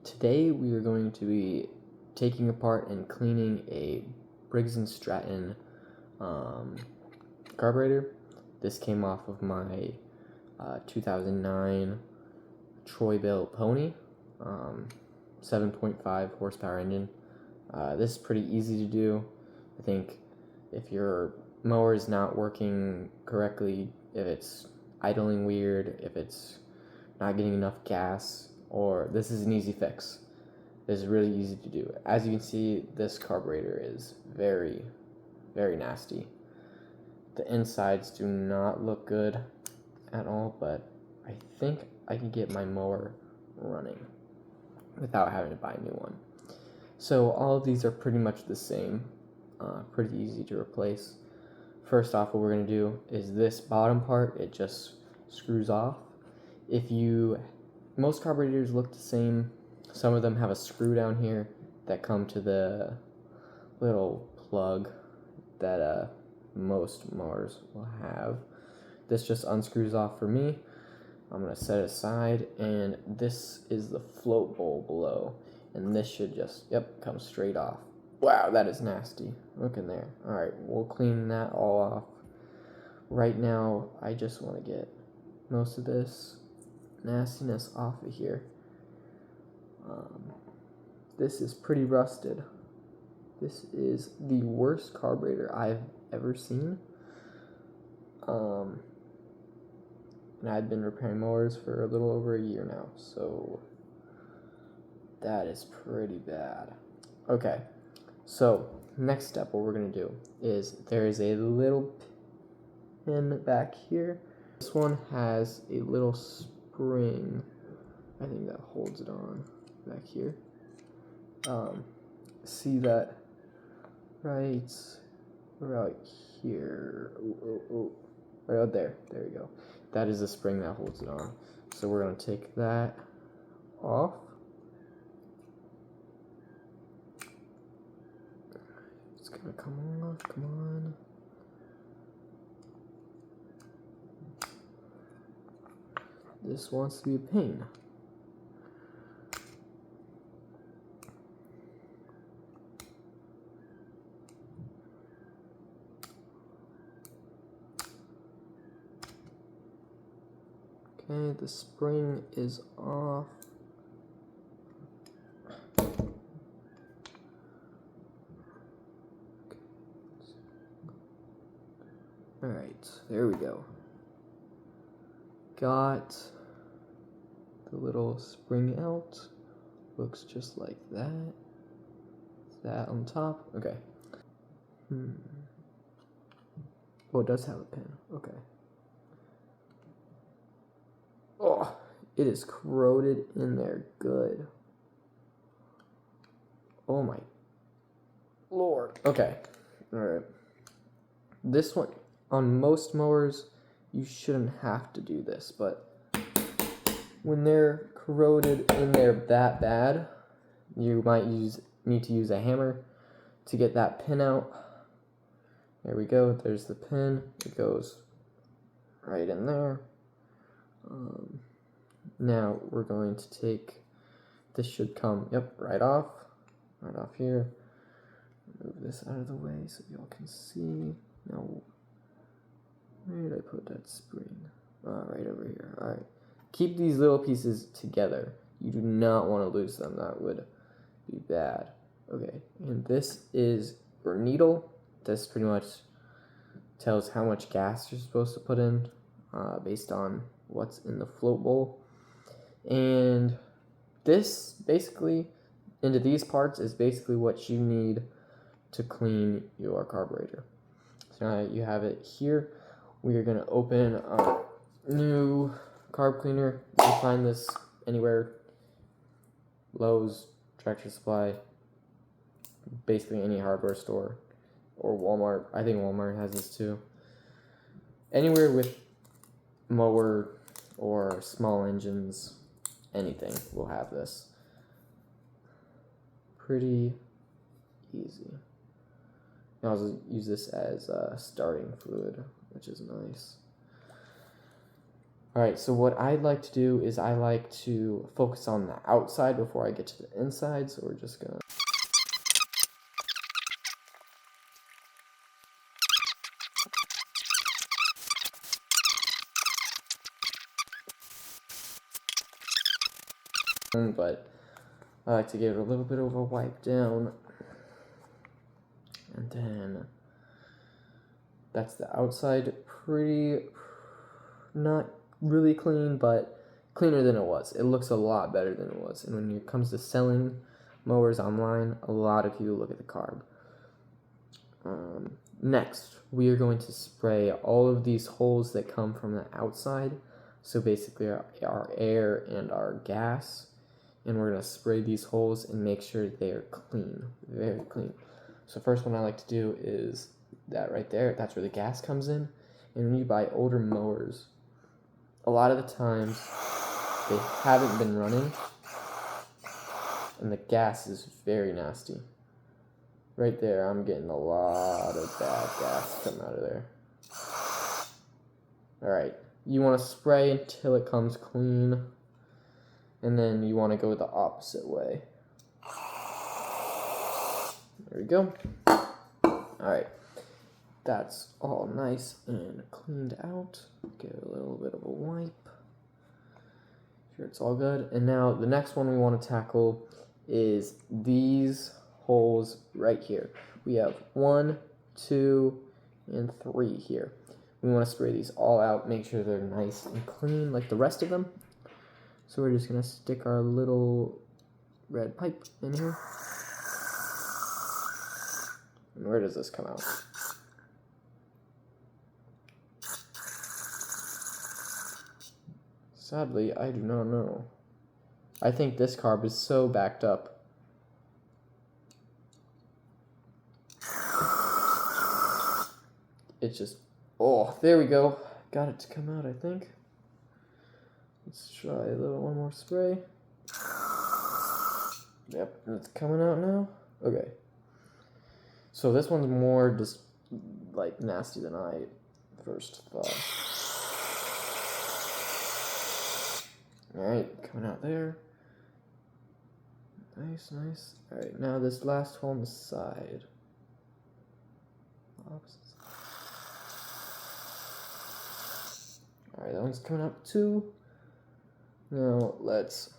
Today we are going to be taking apart and cleaning a Briggs & Stratton carburetor. This came off of my 2009 Troy-Bilt Pony 7.5 horsepower engine. This is pretty easy to do. I think if your mower is not working correctly, if it's idling weird, if it's not getting enough gas, or this is an easy fix. This is really easy to do. As you can see, this carburetor is very, very nasty. The insides do not look good at all, but I think I can get my mower running without having to buy a new one. So all of these are pretty much the same, pretty easy to replace. First off, what we're going to do is this bottom part, it just screws off. Most carburetors look the same. Some of them have a screw down here that come to the little plug that most mowers will have. This just unscrews off for me. I'm going to set it aside, and this is the float bowl below, and this should just, come straight off. Wow, that is nasty. Look in there. Alright, we'll clean that all off. Right now, I just want to get most of this nastiness off of here. This is pretty rusted. This is the worst carburetor I've ever seen. And I've been repairing mowers for a little over a year now, so that is pretty bad. Okay, so next step, what we're going to do is there is a little pin back here. This one has a little spring, I think, that holds it on back here. See that right here, right out there, there you go. That is the spring that holds it on. So we're going to take that off. It's going to come off, come on. This wants to be a pain. Okay, the spring is off. Alright, there we go. Got the little spring out. Looks just like that. That on top. Okay. Oh, it does have a pin. Okay. Oh, it is corroded in there good. Oh my Lord. Okay. Alright. This one, on most mowers, you shouldn't have to do this, but when they're corroded in there that bad, you might need to use a hammer to get that pin out. There we go. There's the pin. It goes right in there. Now we're going to take, this should come, right off here. Move this out of the way so y'all can see. Now, where did I put that spring? Right over here. Alright. Keep these little pieces together. You do not want to lose them. That would be bad. Okay, and this is your needle. This pretty much tells how much gas you're supposed to put in based on what's in the float bowl. And this basically, into these parts, is basically what you need to clean your carburetor. So now you have it here. We are going to open our new carb cleaner. You can find this anywhere. Lowe's, Tractor Supply, basically any hardware store, or Walmart. I think Walmart has this too. Anywhere with mower or small engines, anything will have this. Pretty easy. I also use this as starting fluid, which is nice. Alright, so what I like to do is I like to focus on the outside before I get to the inside, so we're just gonna... But I like to give it a little bit of a wipe down. And then that's the outside. Pretty, not really clean, but cleaner than it was. It looks a lot better than it was. And when it comes to selling mowers online, a lot of people look at the carb. Next, we are going to spray all of these holes that come from the outside. So basically our air and our gas. And we're going to spray these holes and make sure they are clean, very clean. So first one I like to do is that right there. That's where the gas comes in. And when you buy older mowers, a lot of the times they haven't been running and the gas is very nasty. Right there, I'm getting a lot of bad gas coming out of there. Alright, you want to spray until it comes clean, and then you want to go the opposite way. There we go. Alright, that's all nice and cleaned out. Give it a little bit of a wipe. Sure it's all good. And now the next one we want to tackle is these holes right here. We have 1, 2, and 3 here. We want to spray these all out, make sure they're nice and clean like the rest of them. So we're just going to stick our little red pipe in here. And where does this come out? Sadly, I do not know. I think this carb is so backed up. It's just, oh, there we go. Got it to come out, I think. Let's try one more spray. Yep, it's coming out now. Okay. So this one's more just like nasty than I first thought. Alright, coming out there. Nice, nice. Alright, now this last hole on the side. Opposite side. Alright, that one's coming out too. Now let's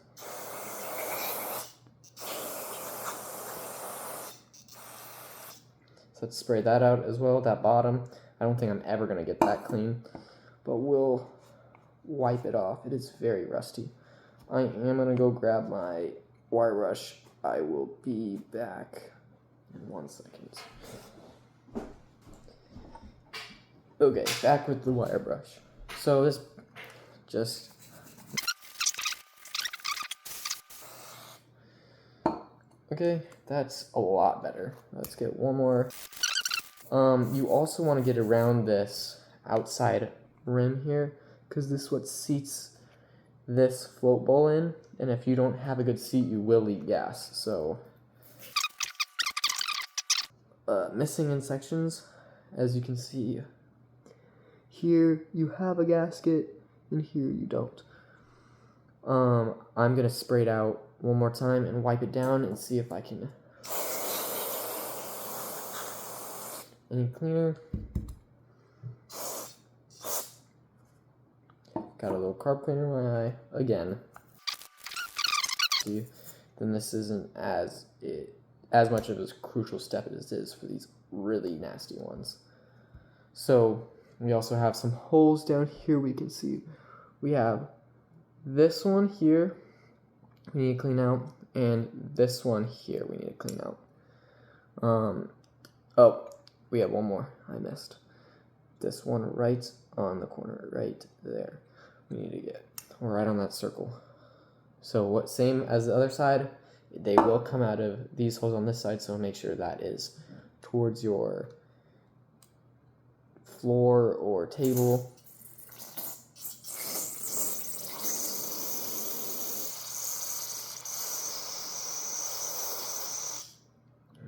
spray that out as well, that bottom. I don't think I'm ever going to get that clean, but we'll wipe it off. It is very rusty. I am going to go grab my wire brush. I will be back in 1 second. Okay, back with the wire brush. So this just... Okay, that's a lot better. Let's get one more. You also want to get around this outside rim here, because this is what seats this float bowl in, and if you don't have a good seat, you will leak gas. So, missing in sections, as you can see, here you have a gasket, and here you don't. I'm gonna spray it out one more time and wipe it down and see if I can any cleaner. Got a little carb cleaner in my eye again. See, then this isn't as much of a crucial step as it is for these really nasty ones. So we also have some holes down here. We can see we have this one here we need to clean out, and this one here we need to clean out. Oh, we have one more I missed. This one right on the corner, right there. We need to get right on that circle. So what, same as the other side, they will come out of these holes on this side, so make sure that is towards your floor or table.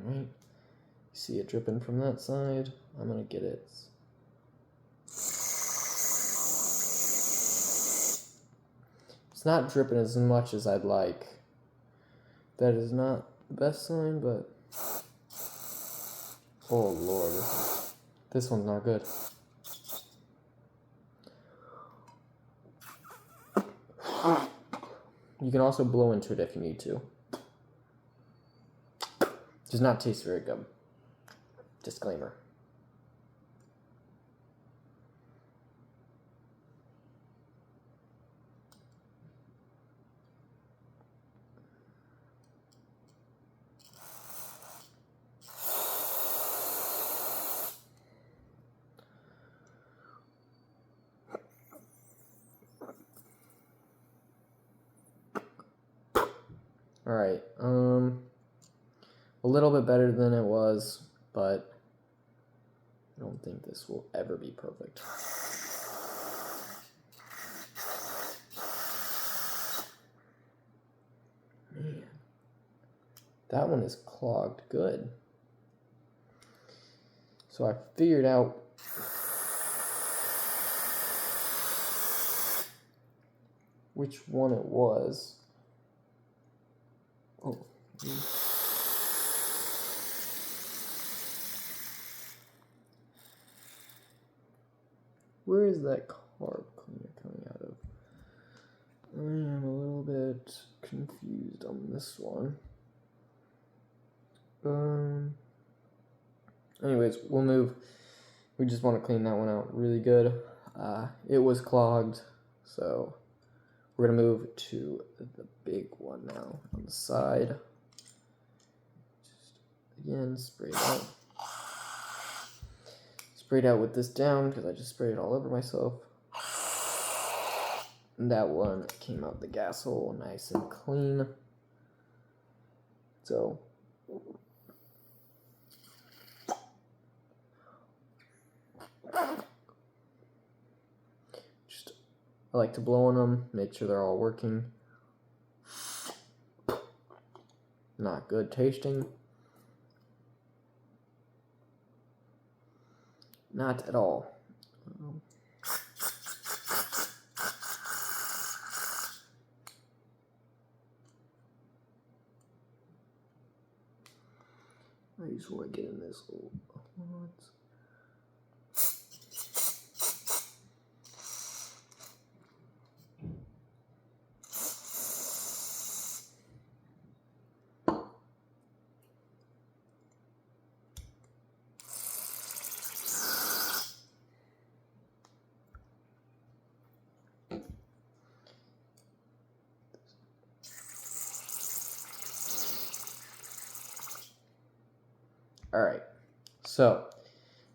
Alright, see it dripping from that side. I'm gonna get it. It's not dripping as much as I'd like. That is not the best sign, but oh Lord, this one's not good. You can also blow into it if you need to. Does not taste very good. Disclaimer. Alright, a little bit better than it was, but I don't think this will ever be perfect. Man, that one is clogged good. So I figured out which one it was. Oh. Where is that carb cleaner coming out of? I am a little bit confused on this one. Anyways, we'll move. We just want to clean that one out really good. It was clogged, so we're going to move to the big one now on the side. Just, again, spray it out. Sprayed out with this down because I just sprayed it all over myself. And that one came out the gas hole nice and clean. So just I like to blow on them, make sure they're all working. Not good tasting. Not at all. I just want to get in this little once. Alright, so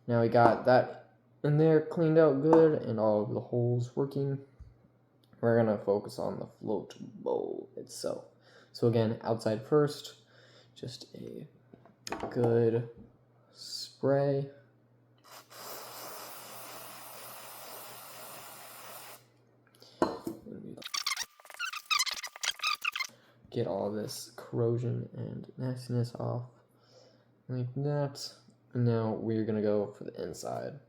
now we got that in there cleaned out good and all of the holes working. We're going to focus on the float bowl itself. So again, outside first, just a good spray. Get all this corrosion and nastiness off. Like that. And now we're going to go for the inside.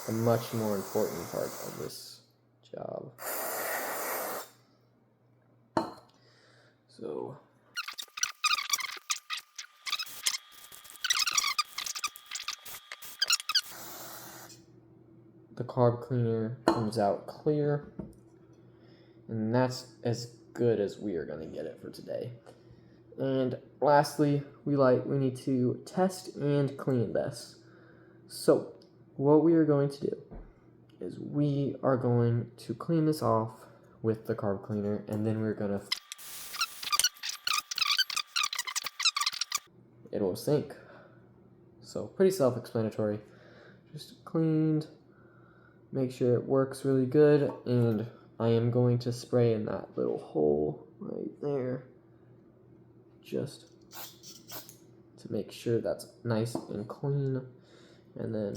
The much more important part of this job. So the carb cleaner comes out clear. And that's as good as we are going to get it for today. And lastly, we need to test and clean this. So what we are going to do is we are going to clean this off with the carb cleaner, and then we're going to it will sink. So pretty self-explanatory. Just cleaned, make sure it works really good, and I am going to spray in that little hole right there, just to make sure that's nice and clean. And then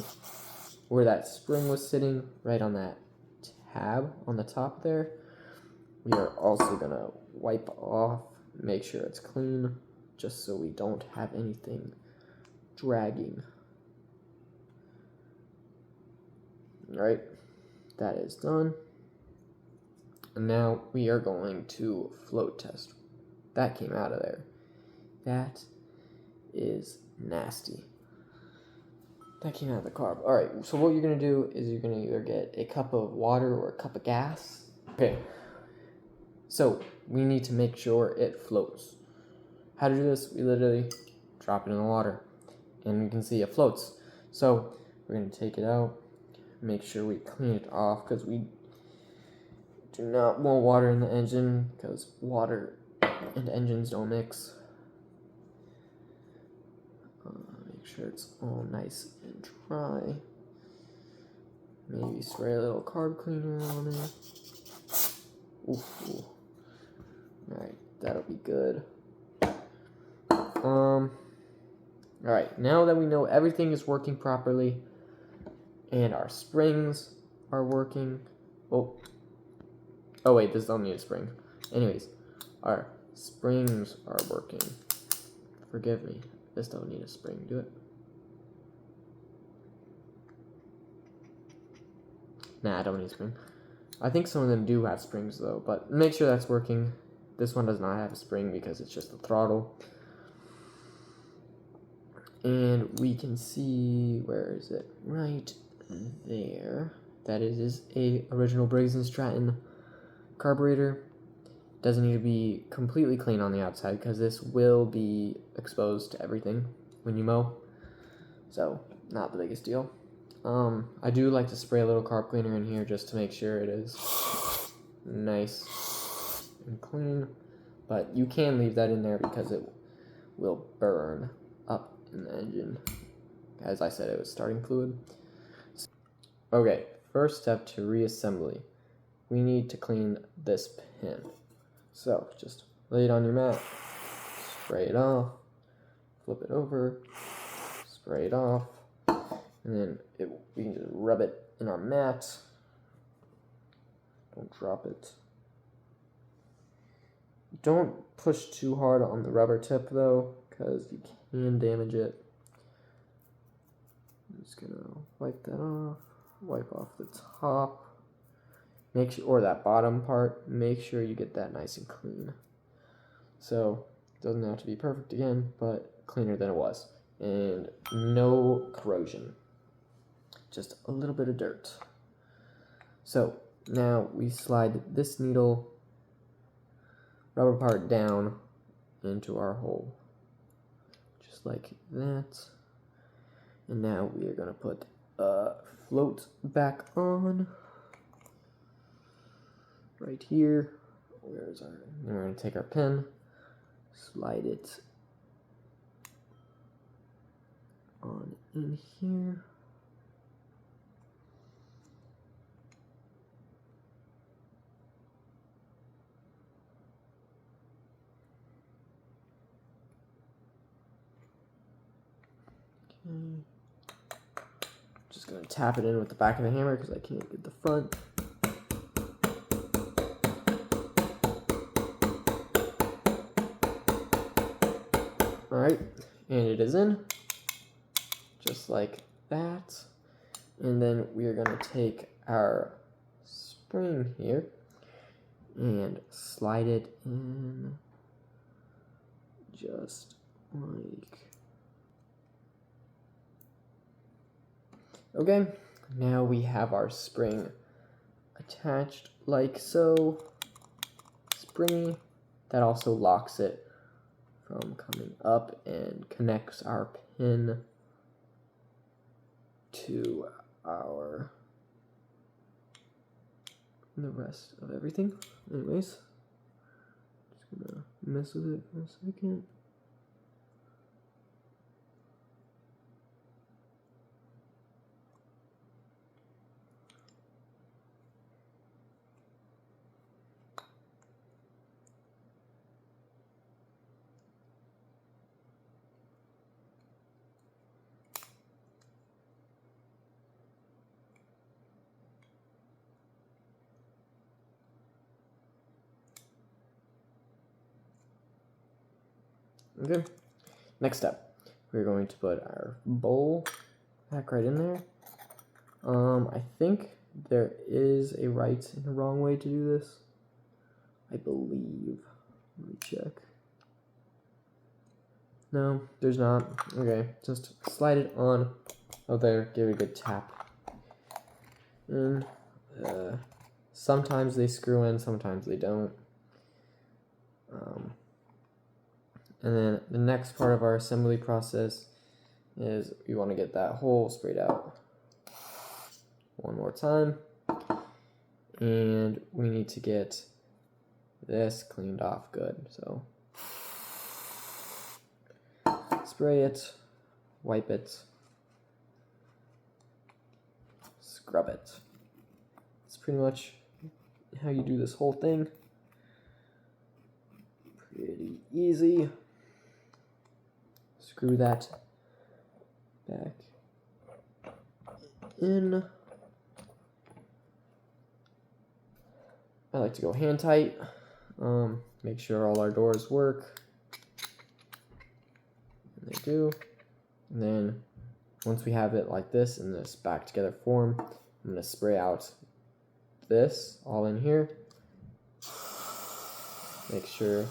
where that spring was sitting, right on that tab on the top there, we are also going to wipe off, make sure it's clean, just so we don't have anything dragging. Alright, that is done. And now we are going to float test. That came out of there. That is nasty. That came out of the carb. Alright, so what you're going to do is you're going to either get a cup of water or a cup of gas. Okay. So we need to make sure it floats. How to do this? We literally drop it in the water. And you can see it floats. So we're going to take it out. Make sure we clean it off because we do not want water in the engine because water and engines don't mix. Make sure it's all nice and dry. Maybe spray a little carb cleaner on it. Ooh. Alright, that'll be good. Alright, now that we know everything is working properly and our springs are working. Oh wait, this don't need a spring. Anyways, our springs are working. Forgive me, this don't need a spring, do it? Nah, I don't need a spring. I think some of them do have springs though, but make sure that's working. This one does not have a spring because it's just the throttle. And we can see, where is it? Right there. That is a original Briggs & Stratton carburetor. Doesn't need to be completely clean on the outside because this will be exposed to everything when you mow. So, not the biggest deal. I do like to spray a little carb cleaner in here just to make sure it is nice and clean. But you can leave that in there because it will burn up in the engine. As I said, it was starting fluid. Okay, first step to reassembly. We need to clean this pin. So, just lay it on your mat, spray it off, flip it over, spray it off, and then we can just rub it in our mat. Don't drop it. Don't push too hard on the rubber tip though, because you can damage it. I'm just gonna wipe that off, wipe off the top. Make sure, or that bottom part, make sure you get that nice and clean. So, it doesn't have to be perfect again, but cleaner than it was. And no corrosion. Just a little bit of dirt. So, now we slide this needle, rubber part down into our hole. Just like that. And now we are going to put a float back on. Right here. Where's our... And we're going to take our pin, slide it on in here. Okay. Just going to tap it in with the back of the hammer because I can't get the front. Alright, and it is in, just like that. And then we are going to take our spring here and slide it in just like... Okay, now we have our spring attached like so. Springy. That also locks it from coming up and connects our pin to the rest of everything. Anyways, just gonna mess with it for a second. Okay, next step, we're going to put our bowl back right in there. I think there is a right and a wrong way to do this. I believe. Let me check. No, there's not. Okay, just slide it on. Oh, there. Give it a good tap. And sometimes they screw in, sometimes they don't. And then the next part of our assembly process is we want to get that hole sprayed out one more time. And we need to get this cleaned off good. So spray it, wipe it, scrub it. That's pretty much how you do this whole thing. Pretty easy. Screw that back in. I like to go hand tight. Make sure all our doors work. And they do. And then once we have it like this in this back together form, I'm going to spray out this all in here. Make sure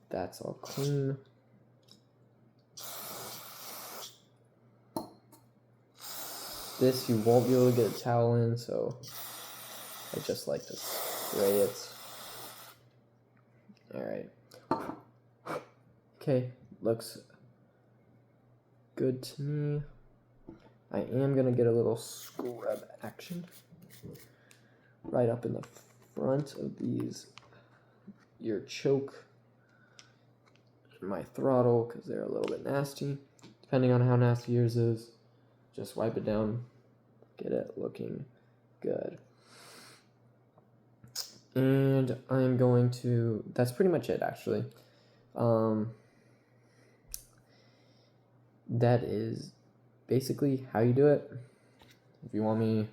that's all clean. This you won't be able to get a towel in, so I just like to spray it. Alright. Okay, looks good to me. I am going to get a little scrub action right up in the front of these, your choke and my throttle, because they're a little bit nasty. Depending on how nasty yours is, just wipe it down, get it looking good. And I'm going to, that's pretty much it actually. That is basically how you do it. If you want me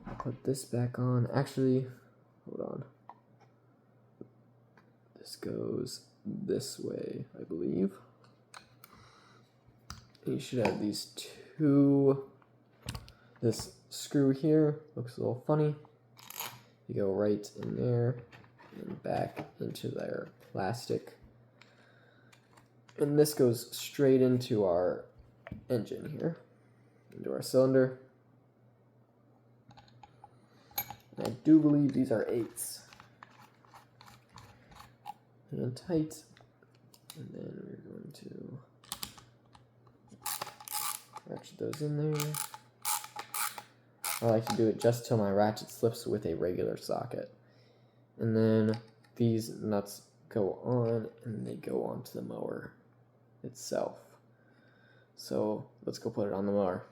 to put this back on, actually, hold on. This goes this way, I believe. You should have these two. This screw here looks a little funny. You go right in there and back into their plastic. And this goes straight into our engine here, into our cylinder. And I do believe these are 8s. And tight. And then we're going to ratchet those in there. I like to do it just till my ratchet slips with a regular socket. And then these nuts go on and they go onto the mower itself. So let's go put it on the mower.